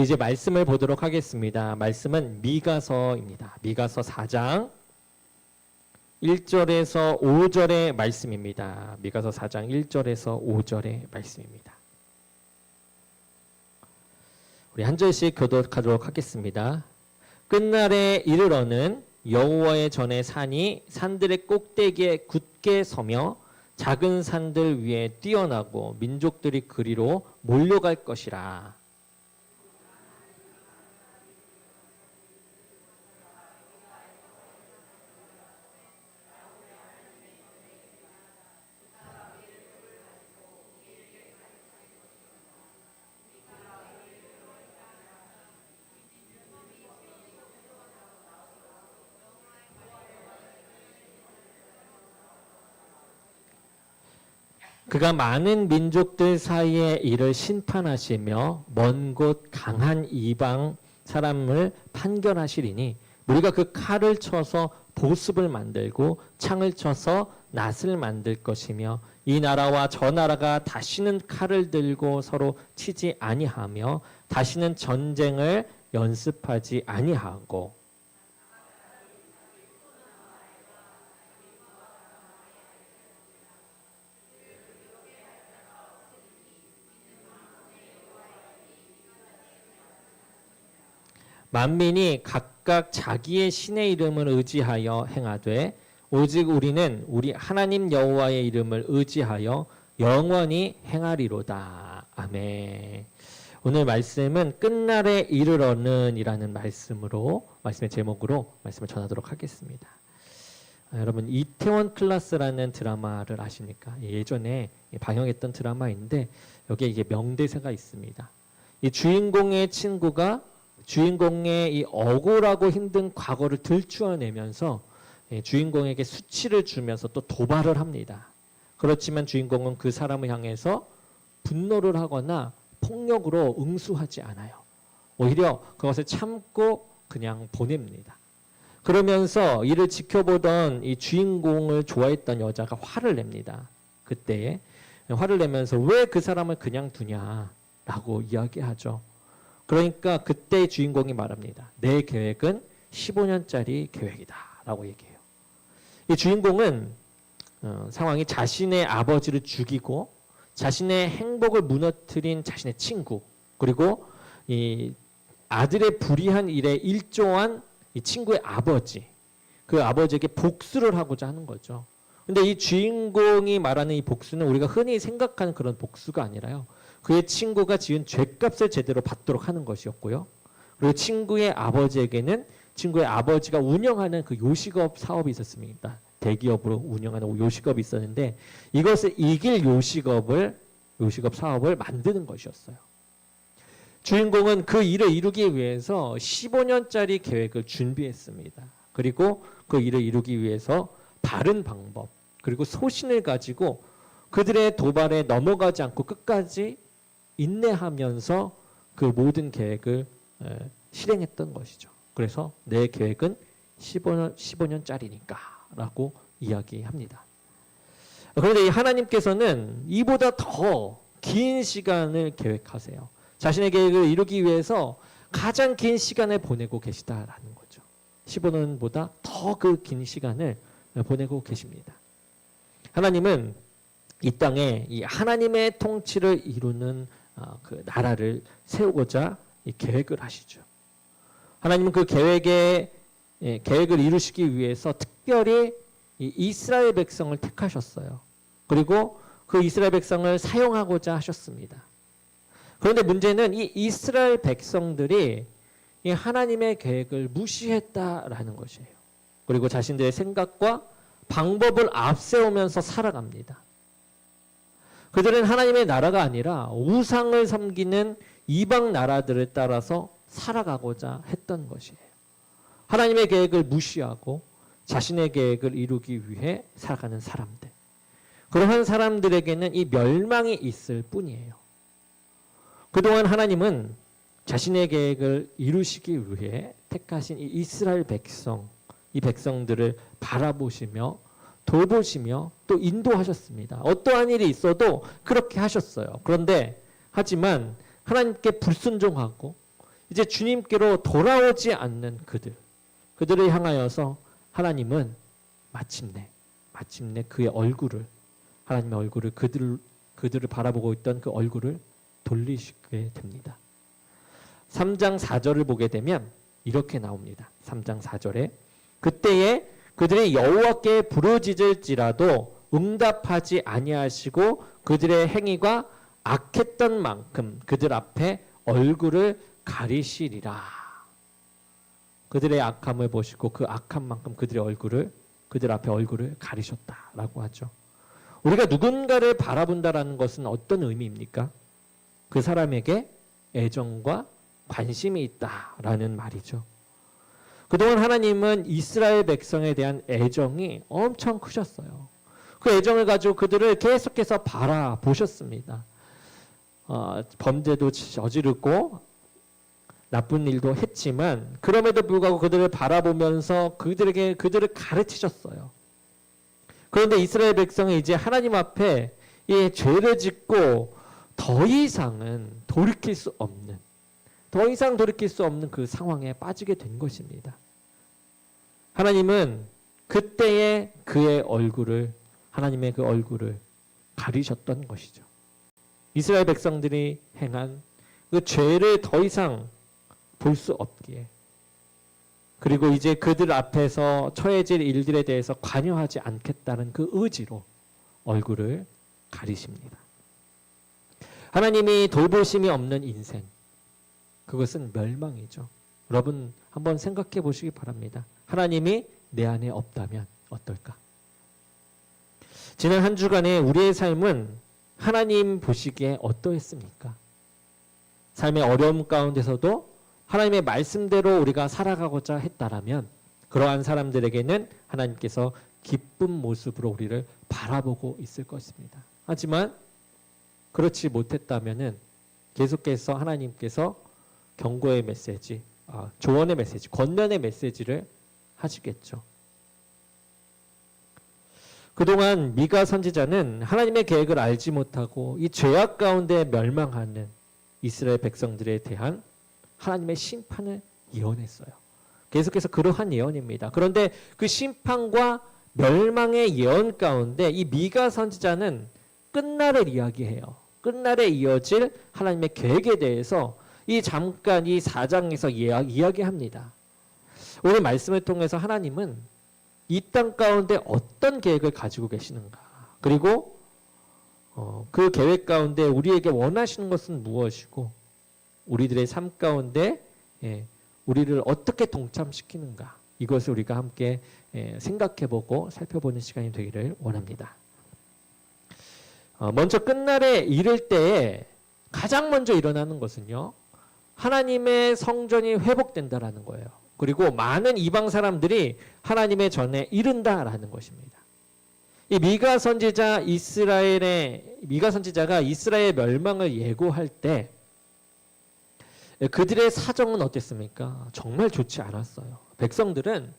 이제 말씀을 보도록 하겠습니다. 말씀은 미가서입니다. 미가서 4장 1절에서 5절의 말씀입니다. 미가서 4장 1절에서 5절의 말씀입니다. 우리 한 절씩 교독하도록 하겠습니다. 끝날에 이르러는 여호와의 전에 산이 산들의 꼭대기에 굳게 서며 작은 산들 위에 뛰어나고 민족들이 그리로 몰려갈 것이라. 그가 많은 민족들 사이에 이를 심판하시며 먼 곳 강한 이방 사람을 판결하시리니 우리가 그 칼을 쳐서 보습을 만들고 창을 쳐서 낫을 만들 것이며 이 나라와 저 나라가 다시는 칼을 들고 서로 치지 아니하며 다시는 전쟁을 연습하지 아니하고 만민이 각각 자기의 신의 이름을 의지하여 행하되 오직 우리는 우리 하나님 여호와의 이름을 의지하여 영원히 행하리로다. 아멘. 오늘 말씀은 끝날에 이르러는 이라는 말씀의 제목으로 말씀을 전하도록 하겠습니다. 여러분 이태원 클라스라는 드라마를 아십니까? 예전에 방영했던 드라마인데 여기에 이게 명대사가 있습니다. 이 주인공의 친구가 주인공의 이 억울하고 힘든 과거를 들추어내면서 주인공에게 수치를 주면서 또 도발을 합니다. 그렇지만 주인공은 그 사람을 향해서 분노를 하거나 폭력으로 응수하지 않아요. 오히려 그것을 참고 그냥 보냅니다. 그러면서 이를 지켜보던 이 주인공을 좋아했던 여자가 화를 냅니다. 그때 화를 내면서 왜 그 사람을 그냥 두냐라고 이야기하죠. 그러니까 그때 주인공이 말합니다. 내 계획은 15년짜리 계획이다 라고 얘기해요. 이 주인공은 상황이 자신의 아버지를 죽이고 자신의 행복을 무너뜨린 자신의 친구 그리고 이 아들의 불의한 일에 일조한 이 친구의 아버지 그 아버지에게 복수를 하고자 하는 거죠. 근데 이 주인공이 말하는 이 복수는 우리가 흔히 생각하는 그런 복수가 아니라요. 그의 친구가 지은 죄값을 제대로 받도록 하는 것이었고요. 그리고 친구의 아버지에게는 친구의 아버지가 운영하는 그 요식업 사업이 있었습니다. 대기업으로 운영하는 요식업이 있었는데 이것을 이길 요식업 사업을 만드는 것이었어요. 주인공은 그 일을 이루기 위해서 15년짜리 계획을 준비했습니다. 그리고 그 일을 이루기 위해서 바른 방법 그리고 소신을 가지고 그들의 도발에 넘어가지 않고 끝까지 인내하면서 그 모든 계획을 실행했던 것이죠. 그래서 내 계획은 15년짜리니까 라고 이야기합니다. 그런데 하나님께서는 이보다 더 긴 시간을 계획하세요. 자신의 계획을 이루기 위해서 가장 긴 시간을 보내고 계시다라는 거죠. 15년보다 더 그 긴 시간을 보내고 계십니다. 하나님은 이 땅에 이 하나님의 통치를 이루는 그 나라를 세우고자 이 계획을 하시죠. 하나님은 그 계획을 이루시기 위해서 특별히 이 이스라엘 백성을 택하셨어요. 그리고 그 이스라엘 백성을 사용하고자 하셨습니다. 그런데 문제는 이 이스라엘 백성들이 이 하나님의 계획을 무시했다라는 것이에요. 그리고 자신들의 생각과 방법을 앞세우면서 살아갑니다. 그들은 하나님의 나라가 아니라 우상을 섬기는 이방 나라들을 따라서 살아가고자 했던 것이에요. 하나님의 계획을 무시하고 자신의 계획을 이루기 위해 살아가는 사람들. 그러한 사람들에게는 이 멸망이 있을 뿐이에요. 그동안 하나님은 자신의 계획을 이루시기 위해 택하신 이 이스라엘 백성, 이 백성들을 바라보시며 돌보시며 또 인도하셨습니다. 어떠한 일이 있어도 그렇게 하셨어요. 그런데 하지만 하나님께 불순종하고 이제 주님께로 돌아오지 않는 그들을 향하여서 하나님은 마침내 그의 얼굴을, 하나님의 얼굴을, 그들을 바라보고 있던 그 얼굴을 돌리시게 됩니다. 3장 4절을 보게 되면 이렇게 나옵니다. 3장 4절에 그때에 그들이 여호와께 부르짖을지라도 응답하지 아니하시고 그들의 행위가 악했던 만큼 그들 앞에 얼굴을 가리시리라. 그들의 악함을 보시고 그 악한 만큼 그들 앞에 얼굴을 가리셨다라고 하죠. 우리가 누군가를 바라본다라는 것은 어떤 의미입니까? 그 사람에게 애정과 관심이 있다라는 말이죠. 그동안 하나님은 이스라엘 백성에 대한 애정이 엄청 크셨어요. 그 애정을 가지고 그들을 계속해서 바라보셨습니다. 범죄도 저지르고 나쁜 일도 했지만 그럼에도 불구하고 그들을 바라보면서 그들을 가르치셨어요. 그런데 이스라엘 백성이 이제 하나님 앞에 이 죄를 짓고 더 이상 돌이킬 수 없는 그 상황에 빠지게 된 것입니다. 하나님은 그때에 하나님의 그 얼굴을 가리셨던 것이죠. 이스라엘 백성들이 행한 그 죄를 더 이상 볼 수 없기에, 그리고 이제 그들 앞에서 처해질 일들에 대해서 관여하지 않겠다는 그 의지로 얼굴을 가리십니다. 하나님이 돌보심이 없는 인생, 그것은 멸망이죠. 여러분 한번 생각해 보시기 바랍니다. 하나님이 내 안에 없다면 어떨까? 지난 한 주간의 우리의 삶은 하나님 보시기에 어떠했습니까? 삶의 어려움 가운데서도 하나님의 말씀대로 우리가 살아가고자 했다라면 그러한 사람들에게는 하나님께서 기쁜 모습으로 우리를 바라보고 있을 것입니다. 하지만 그렇지 못했다면은 계속해서 하나님께서 경고의 메시지, 조언의 메시지, 권면의 메시지를 하시겠죠. 그동안 미가 선지자는 하나님의 계획을 알지 못하고 이 죄악 가운데 멸망하는 이스라엘 백성들에 대한 하나님의 심판을 예언했어요. 계속해서 그러한 예언입니다. 그런데 그 심판과 멸망의 예언 가운데 이 미가 선지자는 끝날을 이야기해요. 끝날에 이어질 하나님의 계획에 대해서 잠깐 이 4장에서 이야기합니다. 오늘 말씀을 통해서 하나님은 이 땅 가운데 어떤 계획을 가지고 계시는가, 그리고 그 계획 가운데 우리에게 원하시는 것은 무엇이고 우리들의 삶 가운데 우리를 어떻게 동참시키는가, 이것을 우리가 함께 생각해보고 살펴보는 시간이 되기를 원합니다. 먼저 끝날에 이를 때에 가장 먼저 일어나는 것은요, 하나님의 성전이 회복된다라는 거예요. 그리고 많은 이방 사람들이 하나님의 전에 이른다라는 것입니다. 이 미가 선지자가 이스라엘의 멸망을 예고할 때 그들의 사정은 어땠습니까? 정말 좋지 않았어요. 백성들은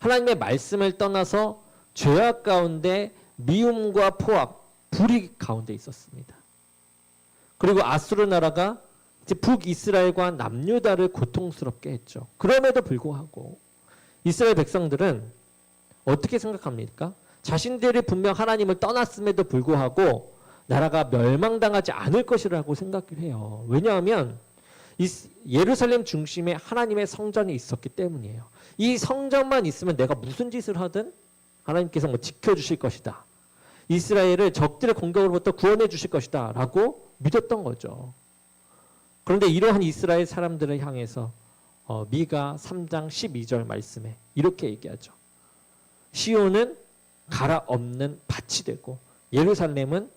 하나님의 말씀을 떠나서 죄악 가운데 미움과 포악, 불의 가운데 있었습니다. 그리고 아수르 나라가 이제 북이스라엘과 남유다를 고통스럽게 했죠. 그럼에도 불구하고 이스라엘 백성들은 어떻게 생각합니까? 자신들이 분명 하나님을 떠났음에도 불구하고 나라가 멸망당하지 않을 것이라고 생각을 해요. 왜냐하면 예루살렘 중심에 하나님의 성전이 있었기 때문이에요. 이 성전만 있으면 내가 무슨 짓을 하든 하나님께서 지켜주실 것이다. 이스라엘을 적들의 공격으로부터 구원해 주실 것이다 라고 믿었던 거죠. 그런데 이러한 이스라엘 사람들을 향해서 미가 3장 12절 말씀에 이렇게 얘기하죠. 시온은 갈아엎는 밭이 되고 예루살렘은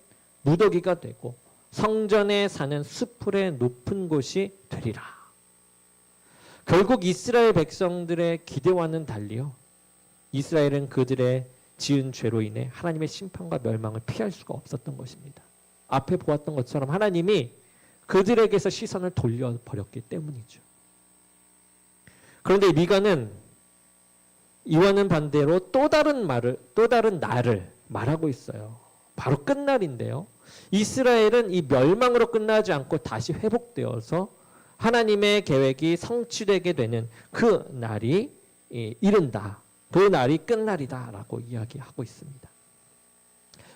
무더기가 되고 성전에 사는 수풀의 높은 곳이 되리라. 결국 이스라엘 백성들의 기대와는 달리요, 이스라엘은 그들의 지은 죄로 인해 하나님의 심판과 멸망을 피할 수가 없었던 것입니다. 앞에 보았던 것처럼 하나님이 그들에게서 시선을 돌려버렸기 때문이죠. 그런데 미가는 이와는 반대로 또 다른 날을 말하고 있어요. 바로 끝날인데요. 이스라엘은 이 멸망으로 끝나지 않고 다시 회복되어서 하나님의 계획이 성취되게 되는 그 날이 이른다. 그 날이 끝날이다라고 이야기하고 있습니다.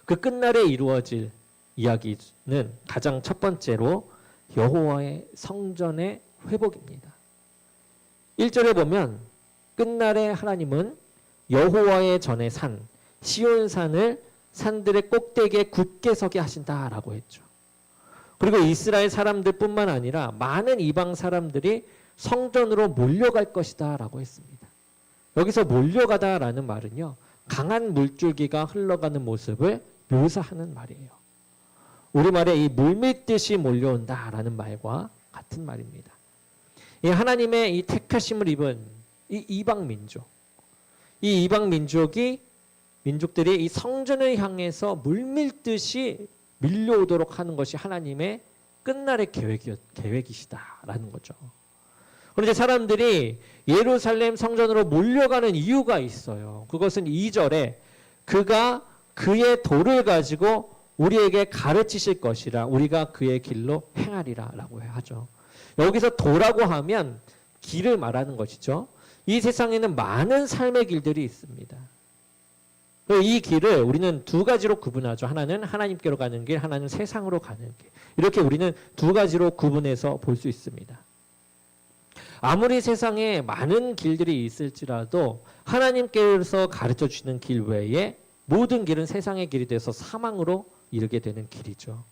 그 끝날에 이루어질 이야기는 가장 첫 번째로 여호와의 성전의 회복입니다. 1절에 보면 끝날에 하나님은 여호와의 전의 산 시온산을 산들의 꼭대기에 굳게 서게 하신다라고 했죠. 그리고 이스라엘 사람들뿐만 아니라 많은 이방 사람들이 성전으로 몰려갈 것이다 라고 했습니다. 여기서 몰려가다라는 말은요, 강한 물줄기가 흘러가는 모습을 묘사하는 말이에요. 우리말에 이 물밀듯이 몰려온다라는 말과 같은 말입니다. 이 하나님의 이 택하심을 입은 이 이방 민족, 이 이방 민족들이 이 성전을 향해서 물밀듯이 밀려오도록 하는 것이 하나님의 끝날의 계획이시다라는 거죠. 그런데 사람들이 예루살렘 성전으로 몰려가는 이유가 있어요. 그것은 2절에 그가 그의 도를 가지고 우리에게 가르치실 것이라 우리가 그의 길로 행하리라 라고 하죠. 여기서 도라고 하면 길을 말하는 것이죠. 이 세상에는 많은 삶의 길들이 있습니다. 이 길을 우리는 두 가지로 구분하죠. 하나는 하나님께로 가는 길, 하나는 세상으로 가는 길. 이렇게 우리는 두 가지로 구분해서 볼 수 있습니다. 아무리 세상에 많은 길들이 있을지라도 하나님께서 가르쳐 주시는 길 외에 모든 길은 세상의 길이 돼서 사망으로 이르게 되는 길이죠.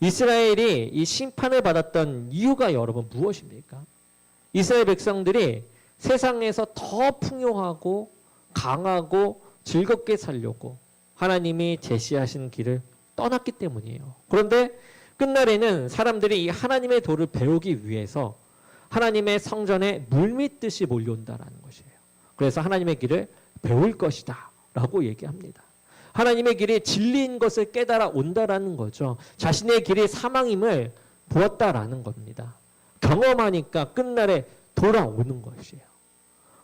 이스라엘이 이 심판을 받았던 이유가 여러분 무엇입니까? 이스라엘 백성들이 세상에서 더 풍요하고 강하고 즐겁게 살려고 하나님이 제시하신 길을 떠났기 때문이에요. 그런데 끝날에는 사람들이 이 하나님의 도를 배우기 위해서 하나님의 성전에 물밀듯이 몰려온다라는 것이에요. 그래서 하나님의 길을 배울 것이다 라고 얘기합니다. 하나님의 길이 진리인 것을 깨달아 온다라는 거죠. 자신의 길이 사망임을 보았다라는 겁니다. 경험하니까 끝날에 돌아오는 것이에요.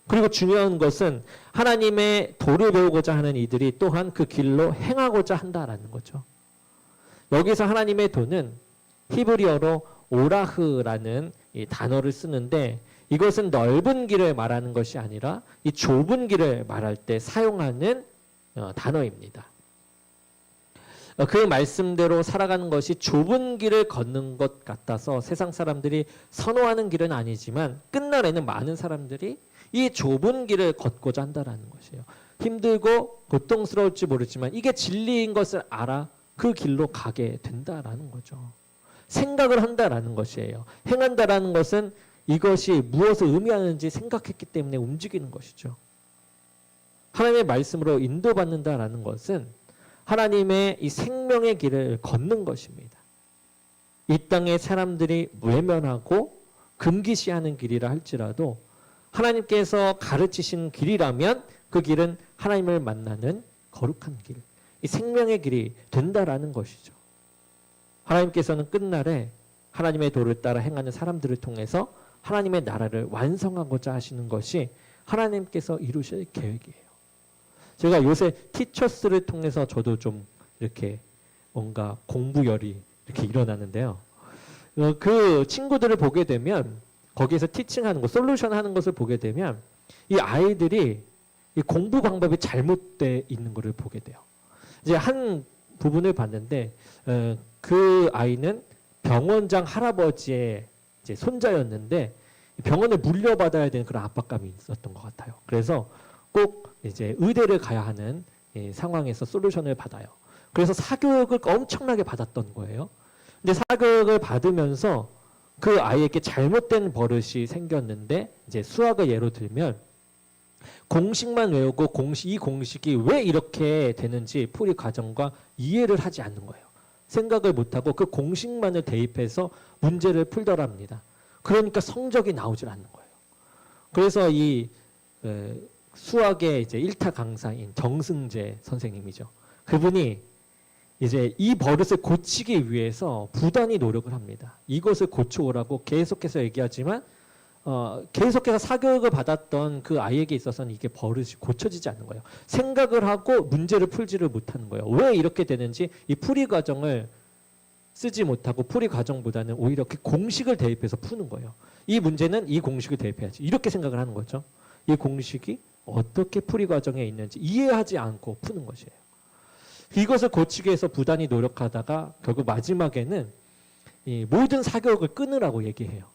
그리고 중요한 것은 하나님의 도를 배우고자 하는 이들이 또한 그 길로 행하고자 한다라는 거죠. 여기서 하나님의 도는 히브리어로 오라흐라는 이 단어를 쓰는데 이것은 넓은 길을 말하는 것이 아니라 이 좁은 길을 말할 때 사용하는 단어입니다. 그 말씀대로 살아가는 것이 좁은 길을 걷는 것 같아서 세상 사람들이 선호하는 길은 아니지만 끝날에는 많은 사람들이 이 좁은 길을 걷고자 한다라는 것이에요. 힘들고 고통스러울지 모르지만 이게 진리인 것을 알아 그 길로 가게 된다라는 거죠. 생각을 한다라는 것이에요. 행한다라는 것은 이것이 무엇을 의미하는지 생각했기 때문에 움직이는 것이죠. 하나님의 말씀으로 인도받는다라는 것은 하나님의 이 생명의 길을 걷는 것입니다. 이 땅의 사람들이 외면하고 금기시하는 길이라 할지라도 하나님께서 가르치신 길이라면 그 길은 하나님을 만나는 거룩한 길, 이 생명의 길이 된다라는 것이죠. 하나님께서는 끝날에 하나님의 도를 따라 행하는 사람들을 통해서 하나님의 나라를 완성하고자 하시는 것이 하나님께서 이루실 계획이에요. 제가 요새 티처스를 통해서 저도 좀 이렇게 뭔가 공부열이 이렇게 일어나는데요. 그 친구들을 보게 되면 거기에서 티칭하는 거, 솔루션 하는 것을 보게 되면 이 아이들이 이 공부 방법이 잘못되어 있는 것을 보게 돼요. 이제 한 부분을 봤는데 그 아이는 병원장 할아버지의 이제 손자였는데 병원을 물려받아야 되는 그런 압박감이 있었던 것 같아요. 그래서 꼭 이제 의대를 가야 하는 상황에서 솔루션을 받아요. 그래서 사교육을 엄청나게 받았던 거예요. 근데 사교육을 받으면서 그 아이에게 잘못된 버릇이 생겼는데 이제 수학을 예로 들면 공식만 외우고 이 공식이 왜 이렇게 되는지 풀이 과정과 이해를 하지 않는 거예요. 생각을 못하고 그 공식만을 대입해서 문제를 풀더랍니다. 그러니까 성적이 나오질 않는 거예요. 그래서 이 수학의 이제 1타 강사인 정승재 선생님이죠. 그분이 이제 이 버릇을 고치기 위해서 부단히 노력을 합니다. 이것을 고쳐오라고 계속해서 얘기하지만 계속해서 사교육을 받았던 그 아이에게 있어서는 이게 버릇이 고쳐지지 않는 거예요. 생각을 하고 문제를 풀지를 못하는 거예요. 왜 이렇게 되는지 이 풀이 과정을 쓰지 못하고 풀이 과정보다는 오히려 그 공식을 대입해서 푸는 거예요. 이 문제는 이 공식을 대입해야지. 이렇게 생각을 하는 거죠. 이 공식이 어떻게 풀이 과정에 있는지 이해하지 않고 푸는 것이에요. 이것을 고치기 위해서 부단히 노력하다가 결국 마지막에는 이 모든 사교육을 끊으라고 얘기해요.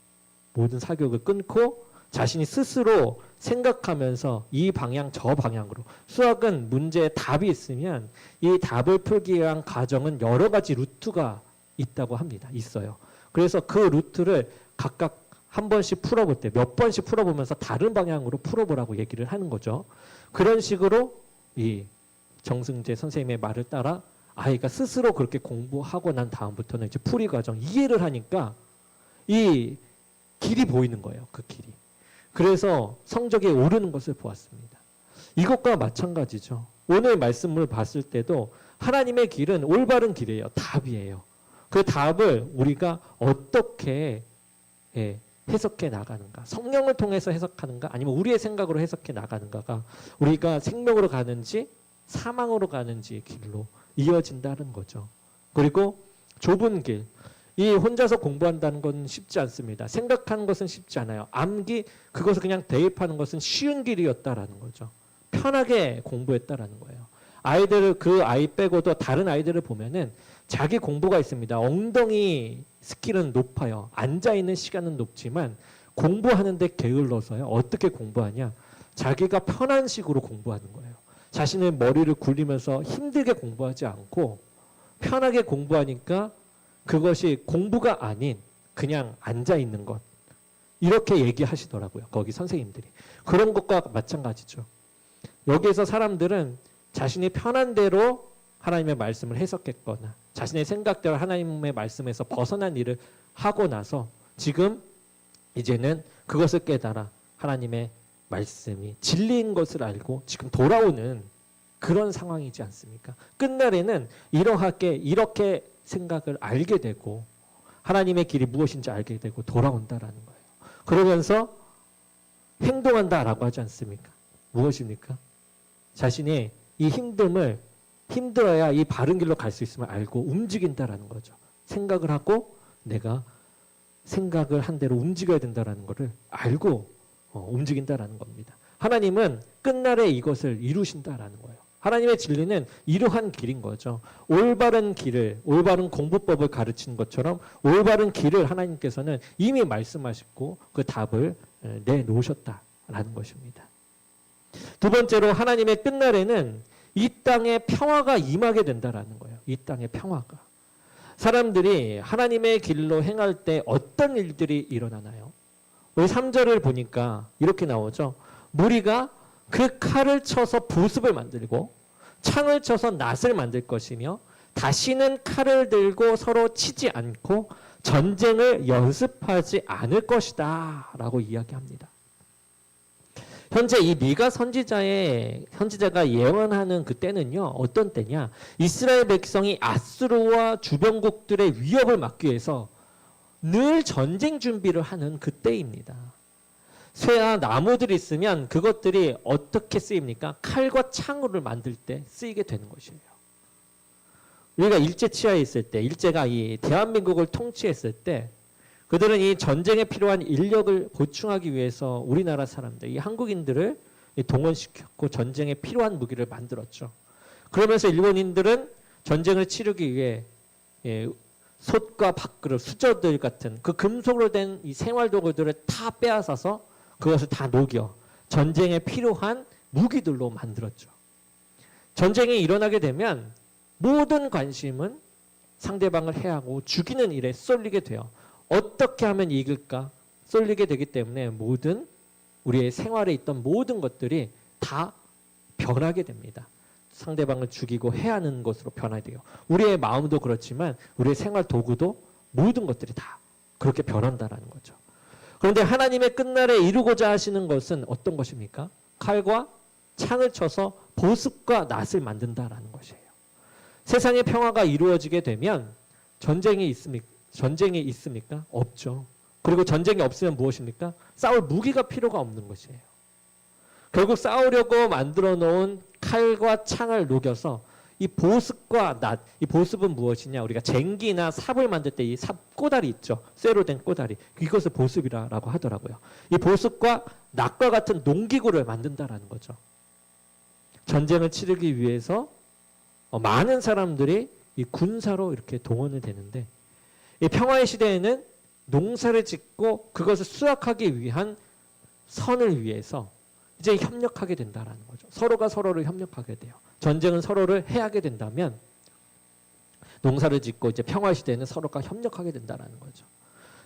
모든 사교육을 끊고 자신이 스스로 생각하면서 이 방향 저 방향으로. 수학은 문제에 답이 있으면 이 답을 풀기 위한 과정은 여러 가지 루트가 있다고 합니다. 있어요. 그래서 그 루트를 각각 한 번씩 풀어볼 때 몇 번씩 풀어보면서 다른 방향으로 풀어보라고 얘기를 하는 거죠. 그런 식으로 이 정승재 선생님의 말을 따라 아이가 스스로 그렇게 공부하고 난 다음부터는 이제 풀이 과정 이해를 하니까 이 길이 보이는 거예요. 그 길이. 그래서 성적이 오르는 것을 보았습니다. 이것과 마찬가지죠. 오늘 말씀을 봤을 때도 하나님의 길은 올바른 길이에요. 답이에요. 그 답을 우리가 어떻게 해석해 나가는가. 성령을 통해서 해석하는가 아니면 우리의 생각으로 해석해 나가는가가 우리가 생명으로 가는지 사망으로 가는지 길로 이어진다는 거죠. 그리고 좁은 길. 이 혼자서 공부한다는 건 쉽지 않습니다. 생각하는 것은 쉽지 않아요. 암기 그것을 그냥 대입하는 것은 쉬운 길이었다라는 거죠. 편하게 공부했다라는 거예요. 아이들을 그 아이 빼고도 다른 아이들을 보면은 자기 공부가 있습니다. 엉덩이 스킬은 높아요. 앉아 있는 시간은 높지만 공부하는데 게을러서요. 어떻게 공부하냐? 자기가 편한 식으로 공부하는 거예요. 자신의 머리를 굴리면서 힘들게 공부하지 않고 편하게 공부하니까 그것이 공부가 아닌 그냥 앉아 있는 것. 이렇게 얘기하시더라고요. 거기 선생님들이. 그런 것과 마찬가지죠. 여기에서 사람들은 자신이 편한 대로 하나님의 말씀을 해석했거나 자신의 생각대로 하나님의 말씀에서 벗어난 일을 하고 나서 지금 이제는 그것을 깨달아 하나님의 말씀이 진리인 것을 알고 지금 돌아오는 그런 상황이지 않습니까? 끝날에는 이렇게 생각을 알게 되고 하나님의 길이 무엇인지 알게 되고 돌아온다라는 거예요. 그러면서 행동한다라고 하지 않습니까? 무엇입니까? 자신의 이 힘들어야 이 바른 길로 갈 수 있음을 알고 움직인다라는 거죠. 생각을 하고 내가 생각을 한 대로 움직여야 된다라는 것을 알고 움직인다라는 겁니다. 하나님은 끝날에 이것을 이루신다라는 거예요. 하나님의 진리는 이러한 길인 거죠. 올바른 길을, 올바른 공부법을 가르치는 것처럼 올바른 길을 하나님께서는 이미 말씀하시고 그 답을 내놓으셨다라는 것입니다. 두 번째로 하나님의 끝날에는 이 땅에 평화가 임하게 된다라는 거예요. 이 땅의 평화가. 사람들이 하나님의 길로 행할 때 어떤 일들이 일어나나요? 우리 3절을 보니까 이렇게 나오죠. 무리가 그 칼을 쳐서 보습을 만들고 창을 쳐서 낫을 만들 것이며 다시는 칼을 들고 서로 치지 않고 전쟁을 연습하지 않을 것이다 라고 이야기합니다. 현재 이 미가 선지자가 예언하는 그 때는요. 어떤 때냐? 이스라엘 백성이 아수르와 주변국들의 위협을 막기 위해서 늘 전쟁 준비를 하는 그때입니다. 쇠와 나무들이 있으면 그것들이 어떻게 쓰입니까? 칼과 창으로 만들 때 쓰이게 되는 것이에요. 우리가 일제 치하에 있을 때, 일제가 이 대한민국을 통치했을 때 그들은 이 전쟁에 필요한 인력을 보충하기 위해서 우리나라 사람들, 이 한국인들을 동원시켰고 전쟁에 필요한 무기를 만들었죠. 그러면서 일본인들은 전쟁을 치르기 위해 솥과 밥그릇, 수저들 같은 그 금속으로 된 이 생활도구들을 다 빼앗아서 그것을 다 녹여 전쟁에 필요한 무기들로 만들었죠. 전쟁이 일어나게 되면 모든 관심은 상대방을 해하고 죽이는 일에 쏠리게 돼요. 어떻게 하면 이길까 쏠리게 되기 때문에 모든 우리의 생활에 있던 모든 것들이 다 변하게 됩니다. 상대방을 죽이고 해하는 것으로 변화돼요. 우리의 마음도 그렇지만 우리의 생활 도구도 모든 것들이 다 그렇게 변한다라는 거죠. 그런데 하나님의 끝날에 이루고자 하시는 것은 어떤 것입니까? 칼과 창을 쳐서 보습과 낫을 만든다라는 것이에요. 세상의 평화가 이루어지게 되면 전쟁이 있습니까? 없죠. 그리고 전쟁이 없으면 무엇입니까? 싸울 무기가 필요가 없는 것이에요. 결국 싸우려고 만들어 놓은 칼과 창을 녹여서 이 보습과 낫, 이 보습은 무엇이냐? 우리가 쟁기나 삽을 만들 때 이 삽 꼬다리 있죠. 쇠로 된 꼬다리. 이것을 보습이라고 하더라고요. 이 보습과 낫과 같은 농기구를 만든다라는 거죠. 전쟁을 치르기 위해서 많은 사람들이 이 군사로 이렇게 동원이 되는데, 이 평화의 시대에는 농사를 짓고 그것을 수확하기 위한 선을 위해서 이제 협력하게 된다라는 거죠. 서로가 서로를 협력하게 돼요. 전쟁은 서로를 해하게 된다면 농사를 짓고 이제 평화 시대에는 서로가 협력하게 된다라는 거죠.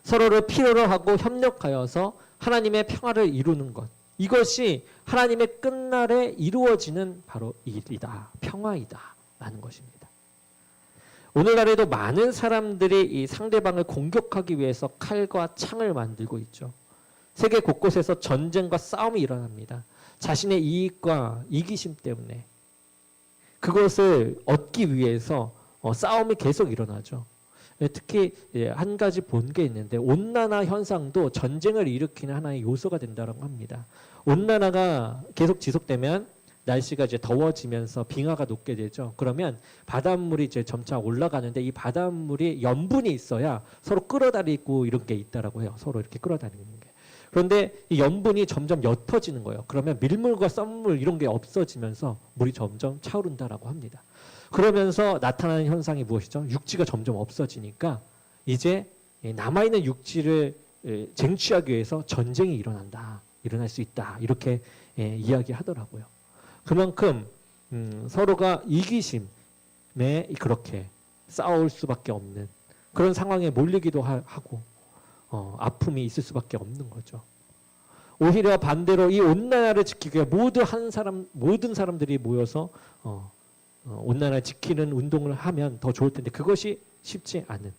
서로를 필요로 하고 협력하여서 하나님의 평화를 이루는 것. 이것이 하나님의 끝날에 이루어지는 바로 일이다. 평화이다라는 것입니다. 오늘날에도 많은 사람들이 이 상대방을 공격하기 위해서 칼과 창을 만들고 있죠. 세계 곳곳에서 전쟁과 싸움이 일어납니다. 자신의 이익과 이기심 때문에 그것을 얻기 위해서 싸움이 계속 일어나죠. 특히 한 가지 본 게 있는데 온난화 현상도 전쟁을 일으키는 하나의 요소가 된다고 합니다. 온난화가 계속 지속되면 날씨가 이제 더워지면서 빙하가 녹게 되죠. 그러면 바닷물이 이제 점차 올라가는데 이 바닷물이 염분이 있어야 서로 끌어다니고 이런 게 있다라고 해요. 서로 이렇게 끌어다니는 게. 그런데 이 염분이 점점 옅어지는 거예요. 그러면 밀물과 썰물 이런 게 없어지면서 물이 점점 차오른다라고 합니다. 그러면서 나타나는 현상이 무엇이죠? 육지가 점점 없어지니까 이제 남아있는 육지를 쟁취하기 위해서 전쟁이 일어날 수 있다. 이렇게 이야기하더라고요. 그만큼 서로가 이기심에 그렇게 싸울 수밖에 없는 그런 상황에 몰리기도 하고 아픔이 있을 수밖에 없는 거죠. 오히려 반대로 이 온난화를 지키기 위해 모든 사람들이 모여서 온난화 지키는 운동을 하면 더 좋을 텐데 그것이 쉽지 않은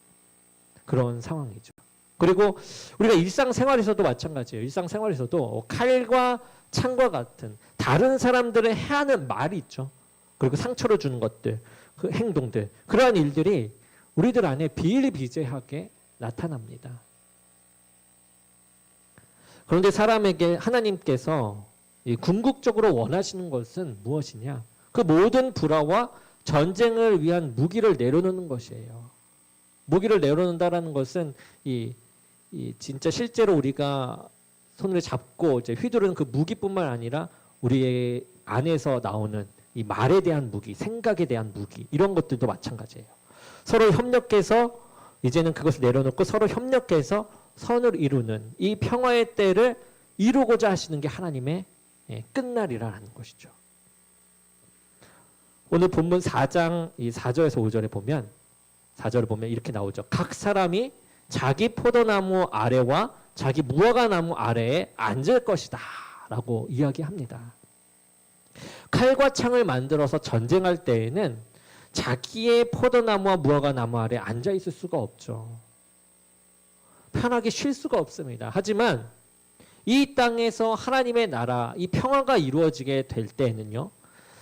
그런 상황이죠. 그리고 우리가 일상생활에서도 마찬가지예요. 일상생활에서도 칼과 창과 같은 다른 사람들을 해하는 말이 있죠. 그리고 상처를 주는 것들, 그 행동들, 그러한 일들이 우리들 안에 비일비재하게 나타납니다. 그런데 사람에게 하나님께서 궁극적으로 원하시는 것은 무엇이냐? 그 모든 불화와 전쟁을 위한 무기를 내려놓는 것이에요. 무기를 내려놓는다라는 것은 진짜 실제로 우리가 손을 잡고 이제 휘두르는 그 무기뿐만 아니라 우리의 안에서 나오는 이 말에 대한 무기, 생각에 대한 무기 이런 것들도 마찬가지예요. 서로 협력해서 이제는 그것을 내려놓고 서로 협력해서 선을 이루는 이 평화의 때를 이루고자 하시는 게 하나님의 끝날이라는 것이죠. 오늘 본문 4장 4절에서 5절에 보면 4절을 보면 이렇게 나오죠. 각 사람이 자기 포도나무 아래와 자기 무화과나무 아래에 앉을 것이다 라고 이야기합니다. 칼과 창을 만들어서 전쟁할 때에는 자기의 포도나무와 무화과나무 아래에 앉아 있을 수가 없죠. 편하게 쉴 수가 없습니다. 하지만 이 땅에서 하나님의 나라, 이 평화가 이루어지게 될 때에는요,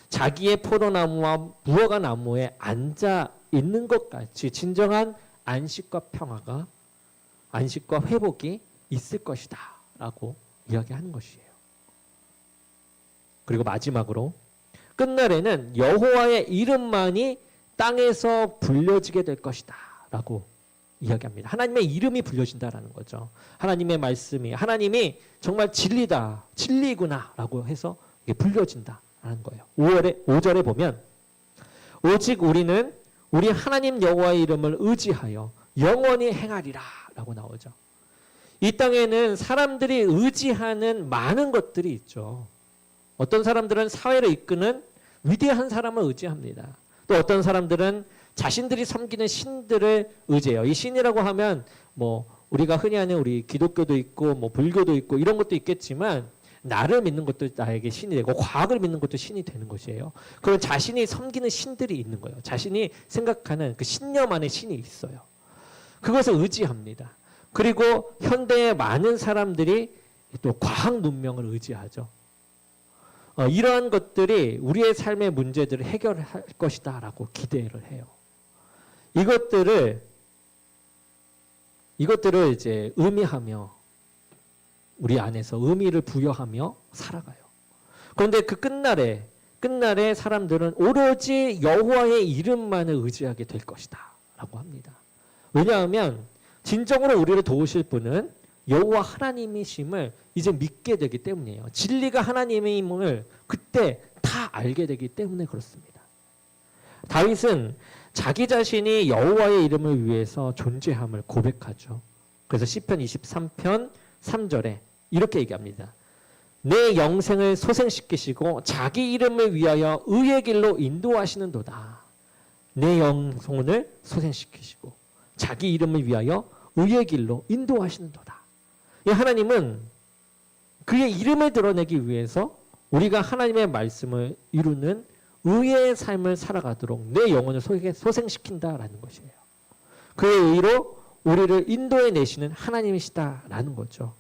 자기의 포도나무와 무화과나무에 앉아 있는 것 같이 진정한 안식과 평화가, 안식과 회복이 있을 것이다 라고 이야기하는 것이에요. 그리고 마지막으로 끝날에는 여호와의 이름만이 땅에서 불려지게 될 것이다 라고 이야기합니다. 하나님의 이름이 불려진다라는 거죠. 하나님의 말씀이, 하나님이 정말 진리다, 진리구나 라고 해서 이게 불려진다라는 거예요. 5절에 보면 오직 우리는 우리 하나님 여호와의 이름을 의지하여 영원히 행하리라 라고 나오죠. 이 땅에는 사람들이 의지하는 많은 것들이 있죠. 어떤 사람들은 사회를 이끄는 위대한 사람을 의지합니다. 또 어떤 사람들은 자신들이 섬기는 신들을 의지해요. 이 신이라고 하면 뭐 우리가 흔히 하는 우리 기독교도 있고 뭐 불교도 있고 이런 것도 있겠지만 나를 믿는 것도 나에게 신이 되고 과학을 믿는 것도 신이 되는 것이에요. 그런 자신이 섬기는 신들이 있는 거예요. 자신이 생각하는 그 신념 안에 신이 있어요. 그것을 의지합니다. 그리고 현대의 많은 사람들이 또 과학 문명을 의지하죠. 이러한 것들이 우리의 삶의 문제들을 해결할 것이다 라고 기대를 해요. 이것들을 이제 의미하며 우리 안에서 의미를 부여하며 살아가요. 그런데 그 끝날에 끝날에 사람들은 오로지 여호와의 이름만을 의지하게 될 것이다 라고 합니다. 왜냐하면 진정으로 우리를 도우실 분은 여호와 하나님이심을 이제 믿게 되기 때문이에요. 진리가 하나님임을 그때 다 알게 되기 때문에 그렇습니다. 다윗은 자기 자신이 여호와의 이름을 위해서 존재함을 고백하죠. 그래서 시편 23편 3절에 이렇게 얘기합니다. 내 영생을 소생시키시고 자기 이름을 위하여 의의 길로 인도하시는도다. 내 영혼을 소생시키시고 자기 이름을 위하여 의의 길로 인도하시는도다. 이 하나님은 그의 이름을 드러내기 위해서 우리가 하나님의 말씀을 이루는 의의 삶을 살아가도록 내 영혼을 소생시킨다라는 것이에요. 그의 의로 우리를 인도해 내시는 하나님이시다라는 거죠.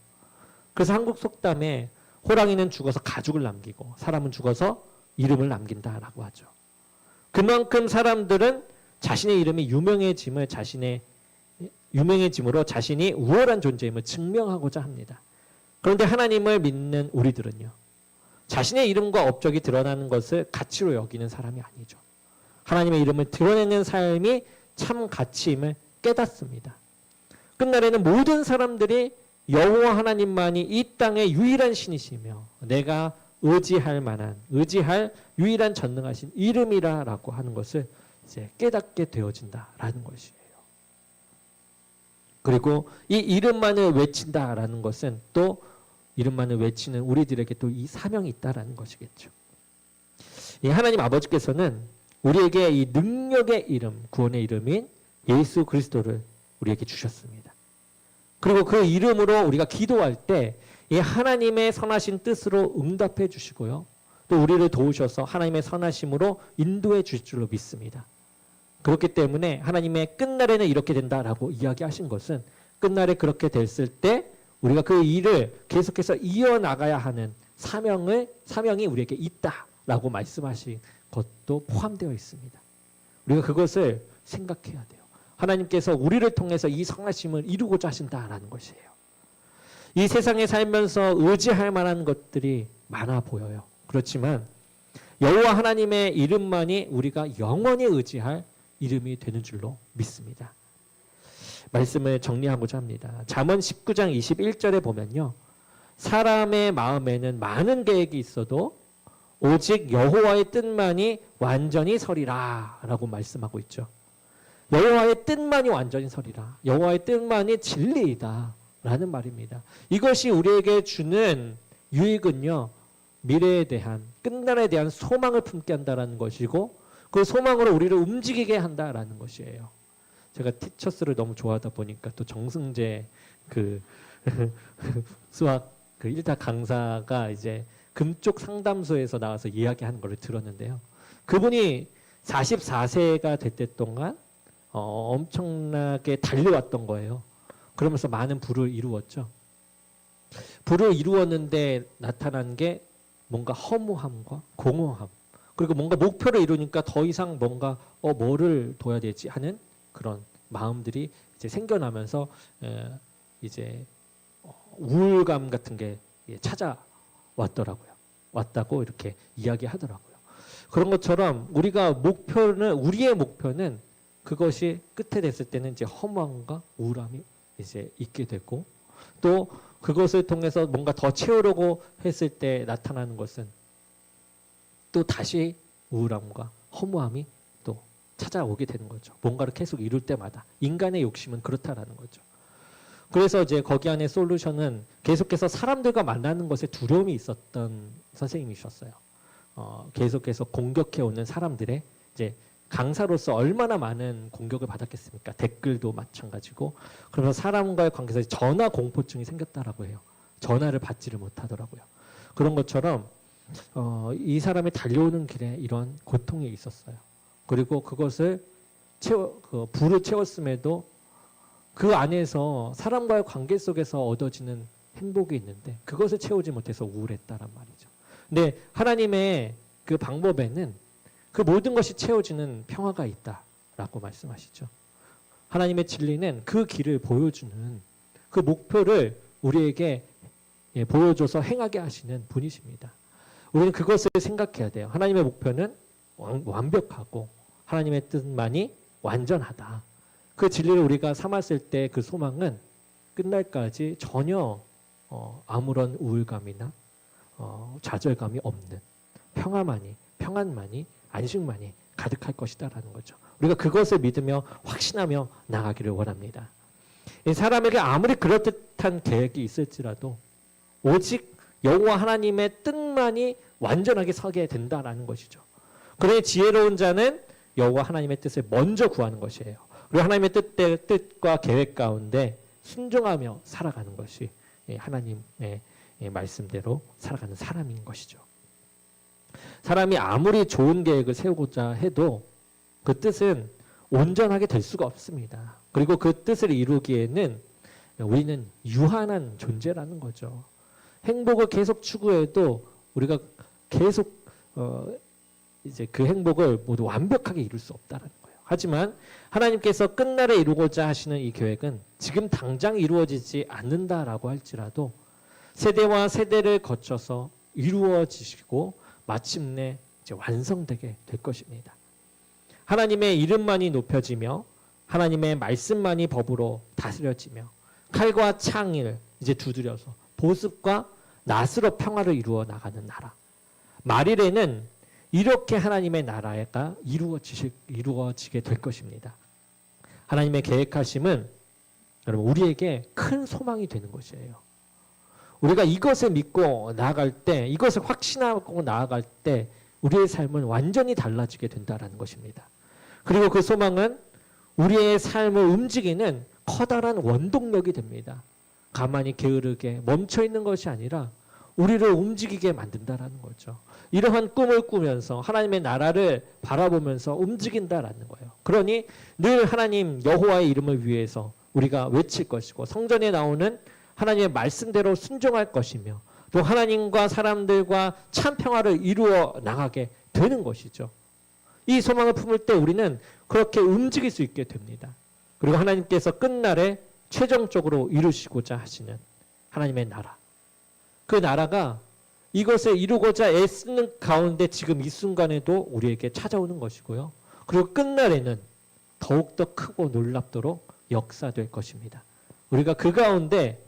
그래서 한국 속담에 호랑이는 죽어서 가죽을 남기고 사람은 죽어서 이름을 남긴다라고 하죠. 그만큼 사람들은 자신의 이름이 유명해짐으로 자신이 우월한 존재임을 증명하고자 합니다. 그런데 하나님을 믿는 우리들은요, 자신의 이름과 업적이 드러나는 것을 가치로 여기는 사람이 아니죠. 하나님의 이름을 드러내는 삶이 참 가치임을 깨닫습니다. 끝날에는 모든 사람들이 여호와 하나님만이 이 땅의 유일한 신이시며 내가 의지할 유일한 전능하신 이름이라고 하는 것을 이제 깨닫게 되어진다라는 것이에요. 그리고 이 이름만을 외친다라는 것은 또 이름만을 외치는 우리들에게 또 이 사명이 있다라는 것이겠죠. 이 하나님 아버지께서는 우리에게 이 능력의 이름, 구원의 이름인 예수 그리스도를 우리에게 주셨습니다. 그리고 그 이름으로 우리가 기도할 때 이 하나님의 선하신 뜻으로 응답해 주시고요. 또 우리를 도우셔서 하나님의 선하심으로 인도해 주실 줄로 믿습니다. 그렇기 때문에 하나님의 끝날에는 이렇게 된다라고 이야기하신 것은 끝날에 그렇게 됐을 때 우리가 그 일을 계속해서 이어나가야 하는 사명이 우리에게 있다라고 말씀하신 것도 포함되어 있습니다. 우리가 그것을 생각해야 돼요. 하나님께서 우리를 통해서 이 선하심을 이루고자 하신다라는 것이에요. 이 세상에 살면서 의지할 만한 것들이 많아 보여요. 그렇지만 여호와 하나님의 이름만이 우리가 영원히 의지할 이름이 되는 줄로 믿습니다. 말씀을 정리하고자 합니다. 잠언 19장 21절에 보면요. 사람의 마음에는 많은 계획이 있어도 오직 여호와의 뜻만이 완전히 서리라 라고 말씀하고 있죠. 여호와의 뜻만이 완전히 서리라. 여호와의 뜻만이 진리이다 라는 말입니다. 이것이 우리에게 주는 유익은요. 미래에 대한 끝날에 대한 소망을 품게 한다라는 것이고 그 소망으로 우리를 움직이게 한다라는 것이에요. 제가 티처스를 너무 좋아하다 보니까 또 정승재 그 수학 그 1타 강사가 이제 금쪽 상담소에서 나와서 이야기하는 걸 들었는데요. 그분이 44세가 될 때 동안 엄청나게 달려왔던 거예요. 그러면서 많은 부를 이루었죠. 부를 이루었는데 나타난 게 뭔가 허무함과 공허함. 그리고 뭔가 목표를 이루니까 더 이상 뭔가 뭐를 둬야 되지 하는 그런 마음들이 이제 생겨나면서 이제 우울감 같은 게 찾아왔더라고요. 왔다고 이렇게 이야기하더라고요. 그런 것처럼 우리의 목표는 그것이 끝에 됐을 때는 이제 허무함과 우울함이 이제 있게 되고 또 그것을 통해서 뭔가 더 채우려고 했을 때 나타나는 것은 또 다시 우울함과 허무함이 또 찾아오게 되는 거죠. 뭔가를 계속 이룰 때마다 인간의 욕심은 그렇다라는 거죠. 그래서 이제 거기 안에 솔루션은 계속해서 사람들과 만나는 것에 두려움이 있었던 선생님이셨어요. 계속해서 공격해 오는 사람들의 이제 강사로서 얼마나 많은 공격을 받았겠습니까? 댓글도 마찬가지고. 그러면서 사람과의 관계에서 전화 공포증이 생겼다라고 해요. 전화를 받지를 못하더라고요. 그런 것처럼 이 사람이 달려오는 길에 이런 고통이 있었어요. 그리고 그것을 불을 채웠음에도 그 안에서 사람과의 관계 속에서 얻어지는 행복이 있는데 그것을 채우지 못해서 우울했다란 말이죠. 근데 하나님의 그 방법에는 그 모든 것이 채워지는 평화가 있다라고 말씀하시죠. 하나님의 진리는 그 길을 보여주는 그 목표를 우리에게 보여줘서 행하게 하시는 분이십니다. 우리는 그것을 생각해야 돼요. 하나님의 목표는 완벽하고 하나님의 뜻만이 완전하다. 그 진리를 우리가 삼았을 때 그 소망은 끝날까지 전혀 아무런 우울감이나 좌절감이 없는 평안만이 안식만이 가득할 것이다라는 거죠. 우리가 그것을 믿으며 확신하며 나가기를 원합니다. 사람에게 아무리 그럴듯한 계획이 있을지라도 오직 여호와 하나님의 뜻만이 완전하게 서게 된다라는 것이죠. 그러니 지혜로운 자는 여호와 하나님의 뜻을 먼저 구하는 것이에요. 그리고 하나님의 뜻과 계획 가운데 순종하며 살아가는 것이 하나님의 말씀대로 살아가는 사람인 것이죠. 사람이 아무리 좋은 계획을 세우고자 해도 그 뜻은 온전하게 될 수가 없습니다. 그리고 그 뜻을 이루기에는 우리는 유한한 존재라는 거죠. 행복을 계속 추구해도 우리가 계속 이제 그 행복을 모두 완벽하게 이룰 수 없다는 거예요. 하지만 하나님께서 끝날에 이루고자 하시는 이 계획은 지금 당장 이루어지지 않는다라고 할지라도 세대와 세대를 거쳐서 이루어지시고 마침내 이제 완성되게 될 것입니다. 하나님의 이름만이 높여지며 하나님의 말씀만이 법으로 다스려지며 칼과 창을 이제 두드려서 보습과 낫으로 평화를 이루어 나가는 나라. 말일에는 이렇게 하나님의 나라가 이루어지게 될 것입니다. 하나님의 계획하심은 여러분 우리에게 큰 소망이 되는 것이에요. 우리가 이것을 믿고 나아갈 때, 이것을 확신하고 나아갈 때 우리의 삶은 완전히 달라지게 된다는 것입니다. 그리고 그 소망은 우리의 삶을 움직이는 커다란 원동력이 됩니다. 가만히 게으르게 멈춰있는 것이 아니라 우리를 움직이게 만든다라는 거죠. 이러한 꿈을 꾸면서 하나님의 나라를 바라보면서 움직인다라는 거예요. 그러니 늘 하나님 여호와의 이름을 위해서 우리가 외칠 것이고 성전에 나오는 하나님의 말씀대로 순종할 것이며 또 하나님과 사람들과 참 평화를 이루어 나가게 되는 것이죠. 이 소망을 품을 때 우리는 그렇게 움직일 수 있게 됩니다. 그리고 하나님께서 끝날에 최종적으로 이루시고자 하시는 하나님의 나라. 그 나라가 이것을 이루고자 애쓰는 가운데 지금 이 순간에도 우리에게 찾아오는 것이고요. 그리고 끝날에는 더욱더 크고 놀랍도록 역사될 것입니다. 우리가 그 가운데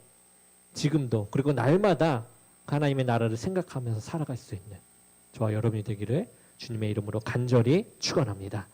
지금도 그리고 날마다 하나님의 나라를 생각하면서 살아갈 수 있는 저와 여러분이 되기를 주님의 이름으로 간절히 축원합니다.